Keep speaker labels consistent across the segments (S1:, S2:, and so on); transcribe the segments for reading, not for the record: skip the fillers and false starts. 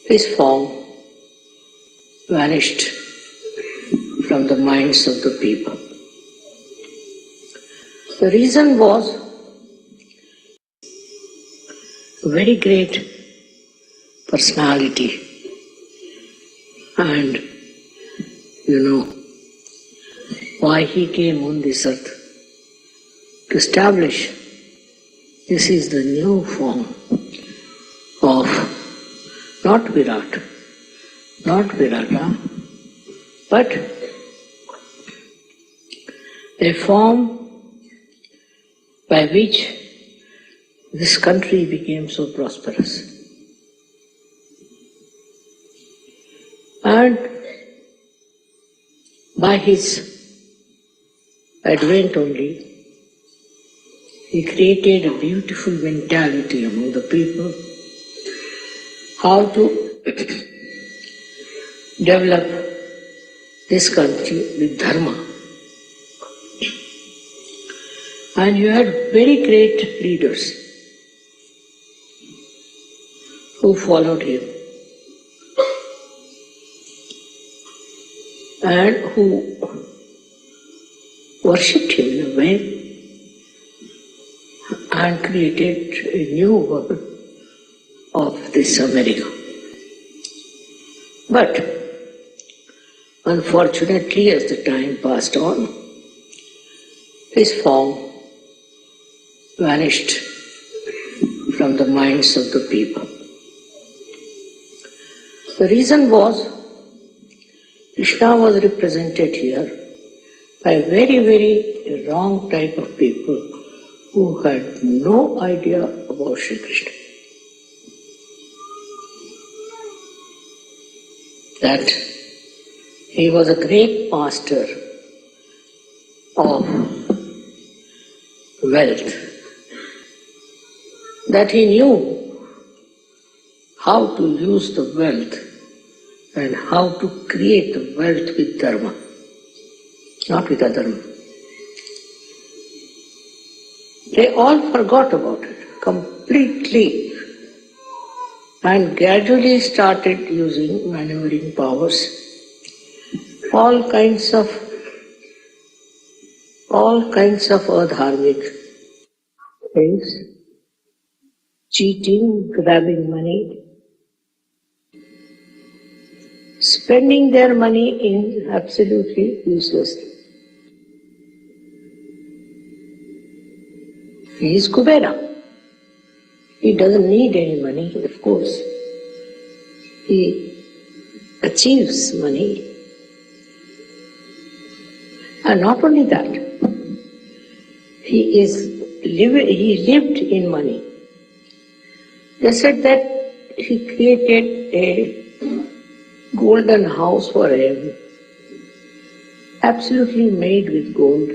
S1: His form vanished from the minds of the people. The reason was a very great personality, and why he came on this earth to establish this is the new form of not Virata, but a form by which this country became so prosperous. And by his advent only, he created a beautiful mentality among the people, how to develop this country with dharma. And you had very great leaders who followed him and who worshipped him in a way and created a new world of this America. But unfortunately, as the time passed on, his form vanished from the minds of the people. The reason was Krishna was represented here by a very, very wrong type of people who had no idea about Shri Krishna. That he was a great master of wealth, that he knew how to use the wealth and how to create the wealth with dharma, not with adharma. They all forgot about it completely and gradually started using maneuvering powers, all kinds of adharmic things, cheating, grabbing money, spending their money in absolutely useless things. He is Kubera. He doesn't need any money, of course. He achieves money. And not only that, he lived in money. They said that he created a golden house for him, absolutely made with gold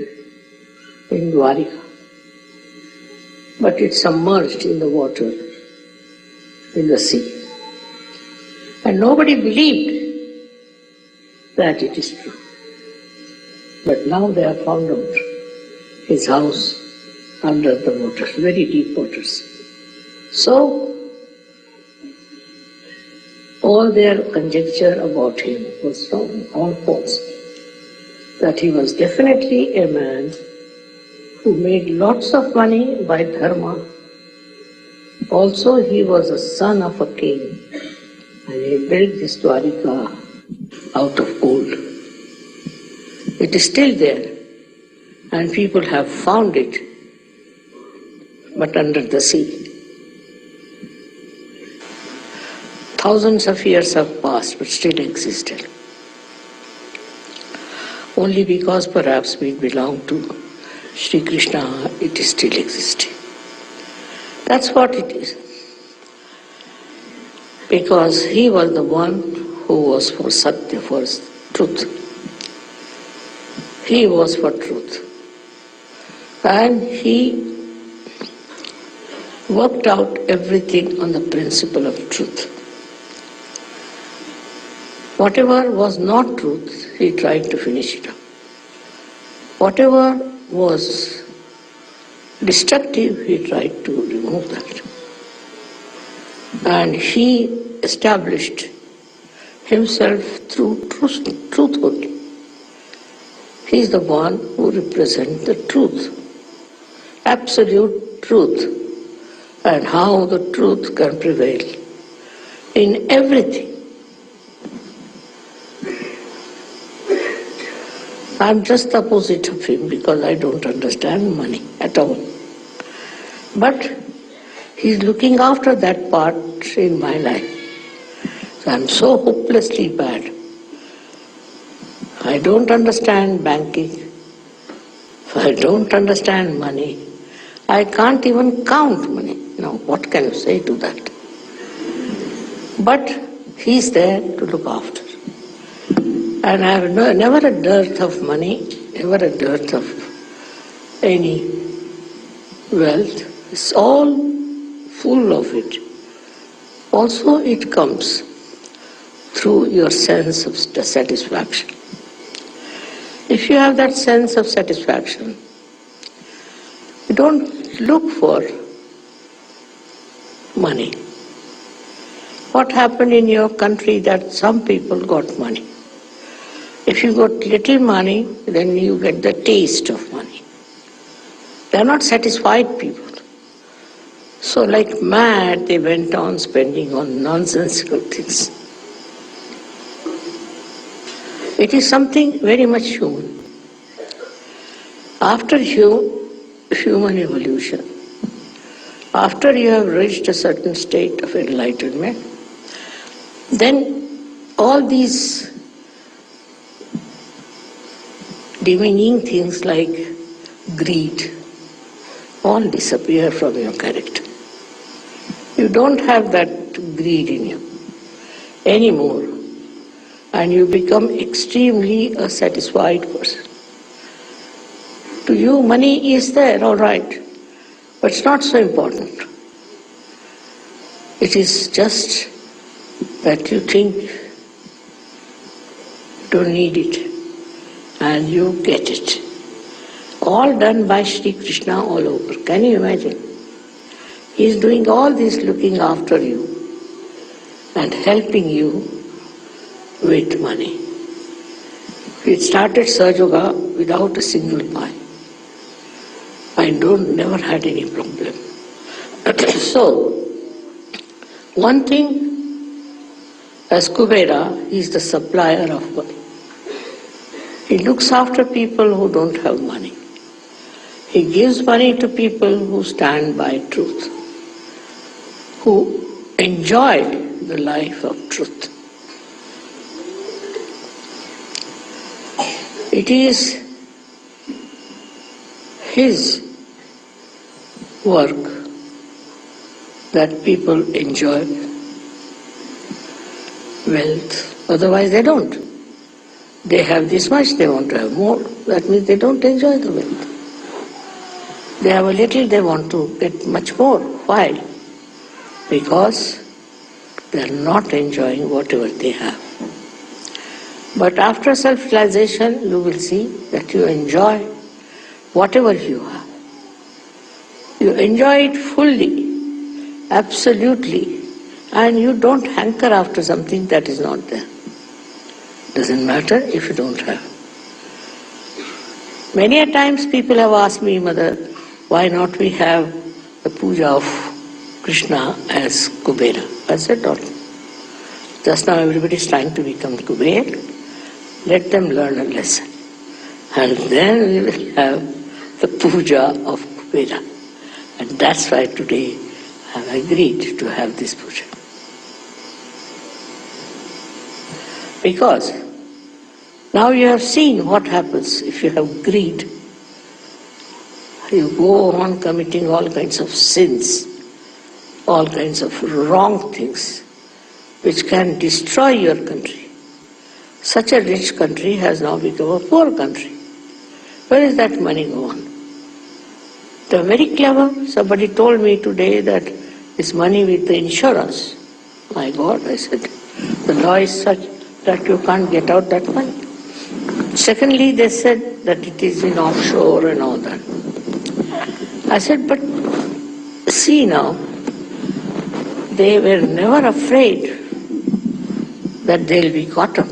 S1: in Dwarika. But it submerged in the water, in the sea. And nobody believed that it is true. But now they have found out his house under the waters, very deep waters. So, all their conjecture about him was wrong, all false. That he was definitely a man who made lots of money by dharma. Also, he was a son of a king, and he built this Dwarika out of gold. It is still there, and people have found it, but under the sea. Thousands of years have passed, but still existed. Only because perhaps we belong to Shri Krishna, it is still existing. That's what it is. Because he was the one who was for Satya, for truth. He was for truth. And he worked out everything on the principle of truth. Whatever was not truth, he tried to finish it up. Whatever was destructive, he tried to remove that. And he established himself through truth only. He is the one who represents the truth, absolute truth, and how the truth can prevail in everything. I'm just the opposite of him because I don't understand money at all. But he's looking after that part in my life. So I'm so hopelessly bad. I don't understand banking. I don't understand money. I can't even count money. Now, what can you say to that? But he's there to look after. And I have never a dearth of money, never a dearth of any wealth. It's all full of it. Also, it comes through your sense of satisfaction. If you have that sense of satisfaction, you don't look for money. What happened in your country that some people got money? If you got little money, then you get the taste of money. They are not satisfied people. So like mad, they went on spending on nonsensical things. It is something very much human. After human evolution, after you have reached a certain state of enlightenment, then all these demeaning things like greed all disappear from your character. You don't have that greed in you anymore, and you become extremely a satisfied person. To you, money is there, all right, but it's not so important. It is just that you think you don't need it, and you get it. All done by Shri Krishna all over. Can you imagine? He is doing all this, looking after you and helping you with money. We started Sahaja without a single pie. I never had any problem. So, one thing, as Kubera, he is the supplier of money. He looks after people who don't have money. He gives money to people who stand by truth, who enjoy the life of truth. It is his work that people enjoy wealth, otherwise they don't. They have this much, they want to have more. That means they don't enjoy the wealth. They have a little, they want to get much more. Why? Because they are not enjoying whatever they have. But after self-realization, you will see that you enjoy whatever you have. You enjoy it fully, absolutely, and you don't hanker after something that is not there. Doesn't matter if you don't have. Many a times people have asked me, Mother, why not we have the puja of Krishna as Kubera? I said, not. Just now everybody is trying to become Kuber. Let them learn a lesson. And then we will have the puja of Kubera. And that's why today I have agreed to have this puja. Because now you have seen what happens if you have greed. You go on committing all kinds of sins, all kinds of wrong things, which can destroy your country. Such a rich country has now become a poor country. Where is that money gone? They're very clever. Somebody told me today that this money with the insurance. My God, I said, the law is such that you can't get out that money. Secondly, they said that it is in offshore and all that. I said, but see now, they were never afraid that they'll be caught up.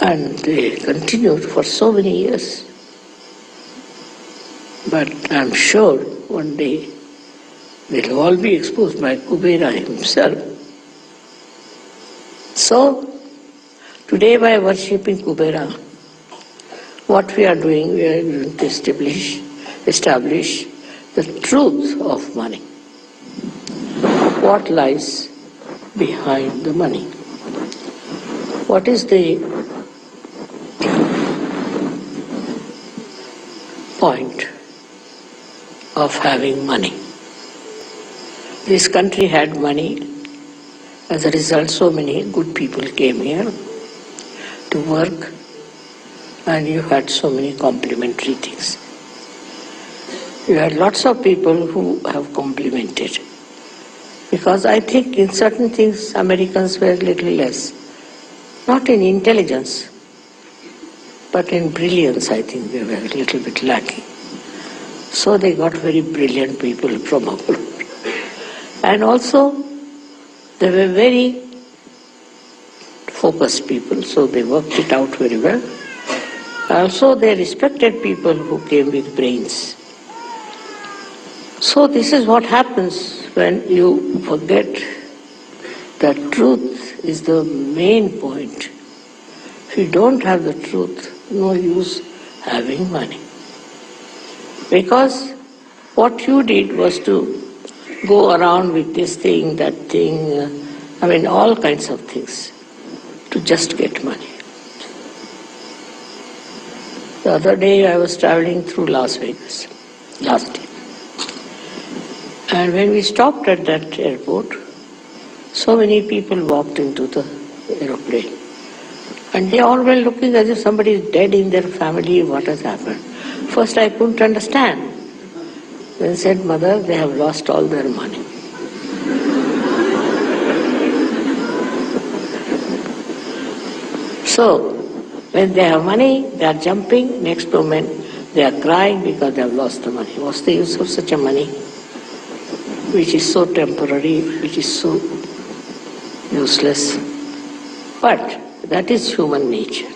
S1: And they continued for so many years. But I'm sure one day they'll all be exposed by Kubera himself. So, today by worshipping Kubera, what we are doing, we are going to establish the truth of money. What lies behind the money? What is the point of having money? This country had money. As a result, so many good people came here to work, and you had so many complimentary things. You had lots of people who have complimented. Because I think in certain things Americans were a little less. Not in intelligence, but in brilliance I think they were a little bit lacking. So they got very brilliant people from abroad. And also they were very focused people, so they worked it out very well. Also they respected people who came with brains. So this is what happens when you forget that truth is the main point. If you don't have the truth, no use having money. Because what you did was to go around with this thing, that thing, all kinds of things, to just get money. The other day I was traveling through Las Vegas, last year. And when we stopped at that airport, so many people walked into the aeroplane. And they all were looking as if somebody is dead in their family, what has happened. First I couldn't understand. Then said, Mother, they have lost all their money. So, when they have money, they are jumping, next moment they are crying because they have lost the money. What's the use of such a money, which is so temporary, which is so useless? But that is human nature,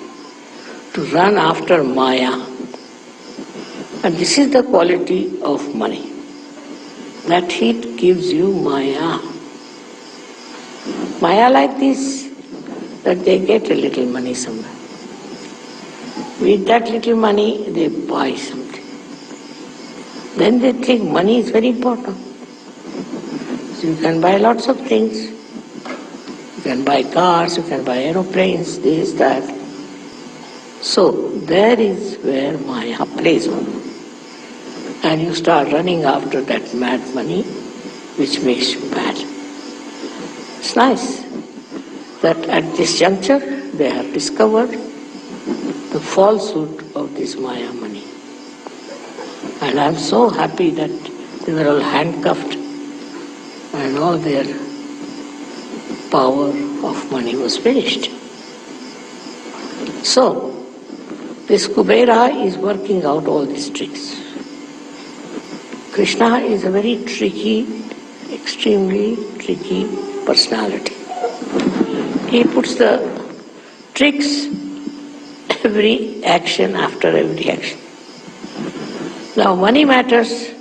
S1: to run after Maya. And this is the quality of money, that it gives you Maya. Maya like this, that they get a little money somewhere. With that little money, they buy something. Then they think money is very important. So you can buy lots of things. You can buy cars, you can buy aeroplanes, this, that. So there is where Maya plays on. And you start running after that mad money, which makes you bad. It's nice that at this juncture they have discovered the falsehood of this Maya money. And I'm so happy that they were all handcuffed and all their power of money was finished. So, this Kubera is working out all these tricks. Krishna is a very tricky, extremely tricky personality. He puts the tricks every action after every action. Now money matters,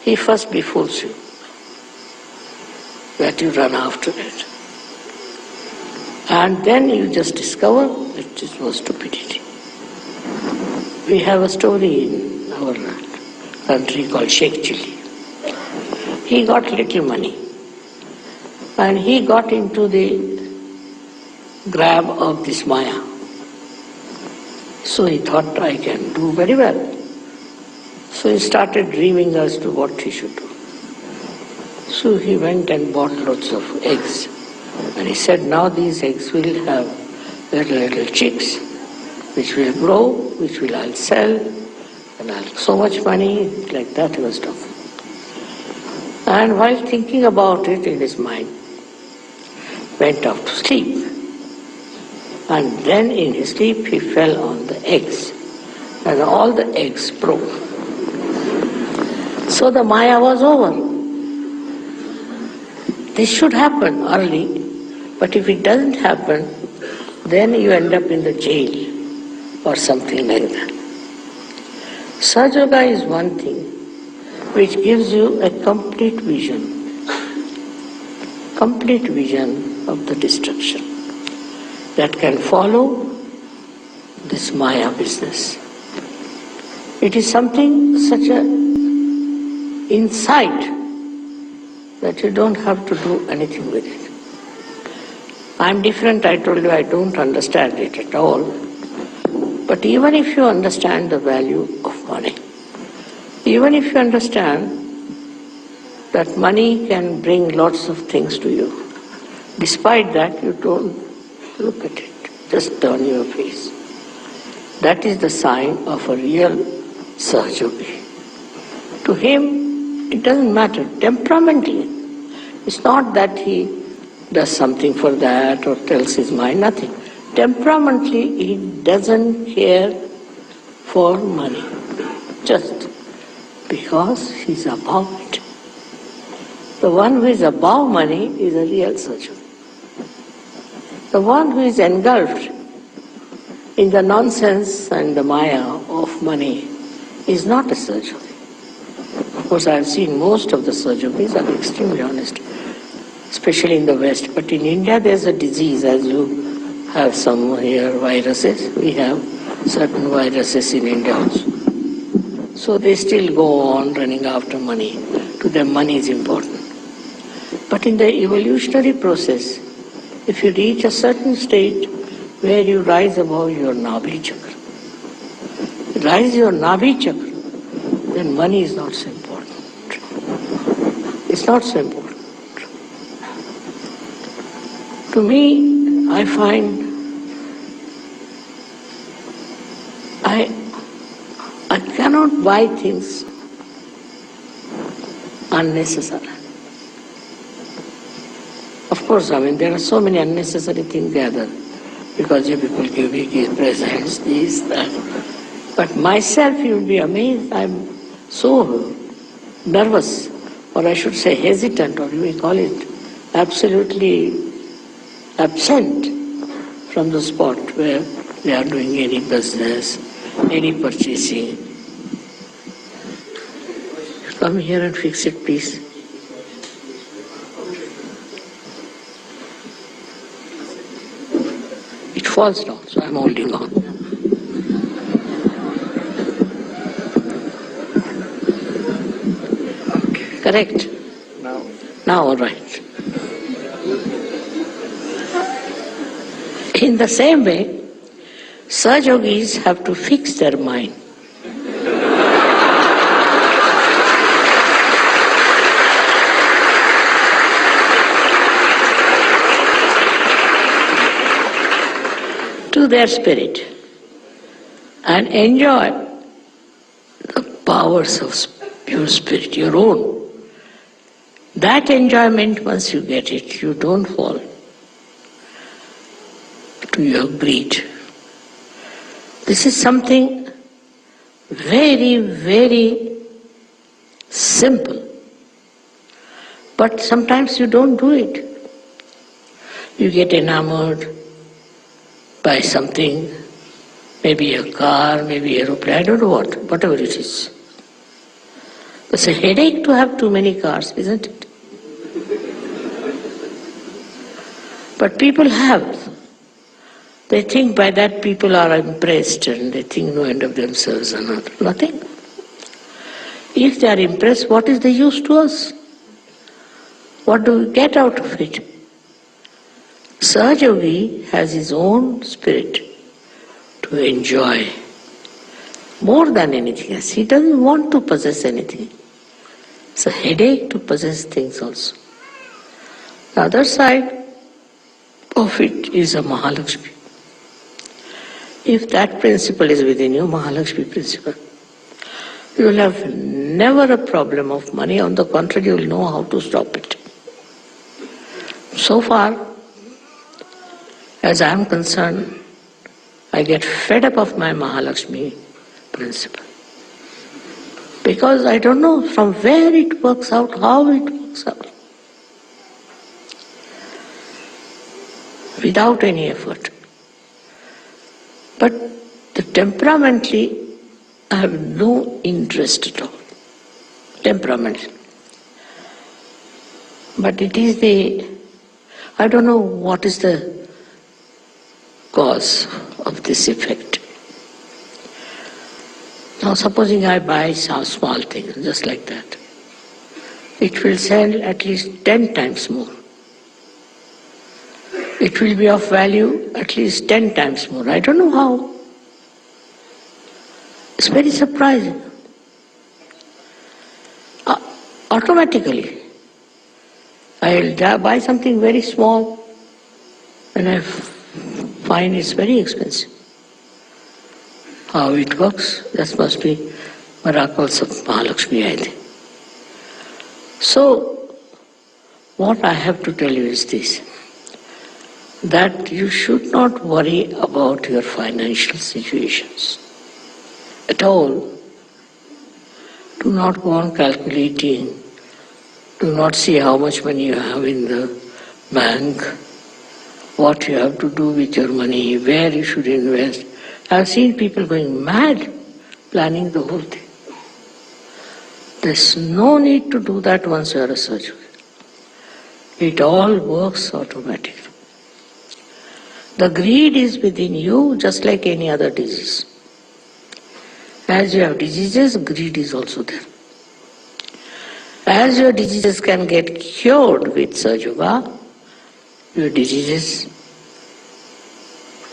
S1: he first befools you, that you run after it. And then you just discover that it was stupidity. We have a story in our country called Sheikh Chili. He got little money and he got into the grab of this Maya. So he thought, I can do very well. So he started dreaming as to what he should do. So he went and bought lots of eggs. And he said, now these eggs will have little chicks, which will grow, which I'll sell, and I'll have so much money, like that he was talking. And while thinking about it in his mind, went off to sleep. And then in his sleep he fell on the eggs, and all the eggs broke. So the Maya was over. This should happen early, but if it doesn't happen, then you end up in the jail or something like that. Sahaja Yoga is one thing which gives you a complete vision of the destruction that can follow this Maya business. It is something such a insight that you don't have to do anything with it. I'm different, I told you, I don't understand it at all. But even if you understand the value of money, even if you understand that money can bring lots of things to you, despite that you don't look at it, just turn your face. That is the sign of a real Sahaja. To him, it doesn't matter. Temperamentally, it's not that he does something for that or tells his mind, nothing. Temperamentally, he doesn't care for money, just because he's above it. The one who is above money is a real Sahaja. The one who is engulfed in the nonsense and the Maya of money is not a Sahaja. Of course, I have seen most of the Sahajogis are extremely honest, especially in the West. But in India, there's a disease, as you have some here viruses. We have certain viruses in India also. So they still go on running after money. To them, money is important. But in the evolutionary process, if you reach a certain state where you rise above your Nabhi chakra, rise your Nabhi chakra, then money is not so important. It's not so important. To me, I find I cannot buy things unnecessary. Of course, there are so many unnecessary things gathered because you people give me presents, this, that. But myself, you will be amazed, I'm so nervous, or I should say hesitant, or you may call it absolutely absent from the spot where they are doing any business, any purchasing. Come here and fix it, please. It falls down, so I'm holding on. Correct? Now all right. In the same way, Sahajogis have to fix their mind. To their spirit and enjoy the powers of pure spirit, your own. That enjoyment, once you get it, you don't fall to your greed. This is something very, very simple. But sometimes you don't do it. You get enamored by something, maybe a car, maybe an aeroplane, I don't know what, whatever it is. It's a headache to have too many cars, isn't it? But people have. They think by that people are impressed and they think no end of themselves or nothing. If they are impressed, what is the use to us? What do we get out of it? Sahajogi has his own spirit to enjoy more than anything else. He doesn't want to possess anything. It's a headache to possess things also. The other side of it is a Mahalakshmi. If that principle is within you, Mahalakshmi principle, you will have never a problem of money. On the contrary, you will know how to stop it. So far, as I am concerned, I get fed up of my Mahalakshmi principle. Because I don't know from where it works out, how it works out. without any effort. But temperamentally, I have no interest at all. Temperamentally. But it is I don't know what is the cause of this effect. Now supposing I buy some small thing, just like that. It will sell at least 10 times more. It will be of value at least 10 times more. I don't know how. It's very surprising. Automatically, I will buy something very small and I find it's very expensive. How it works, that must be miracles of Mahalakshmi, I think. So, what I have to tell you is this, that you should not worry about your financial situations at all. Do not go on calculating. Do not see how much money you have in the bank, what you have to do with your money, where you should invest. I have seen people going mad planning the whole thing. There's no need to do that once you are a surgeon. It all works automatically. The greed is within you just like any other disease. As you have diseases, greed is also there. As your diseases can get cured with Sahaja, your diseases,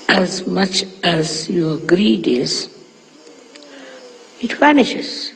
S1: as much as your greed is, it vanishes.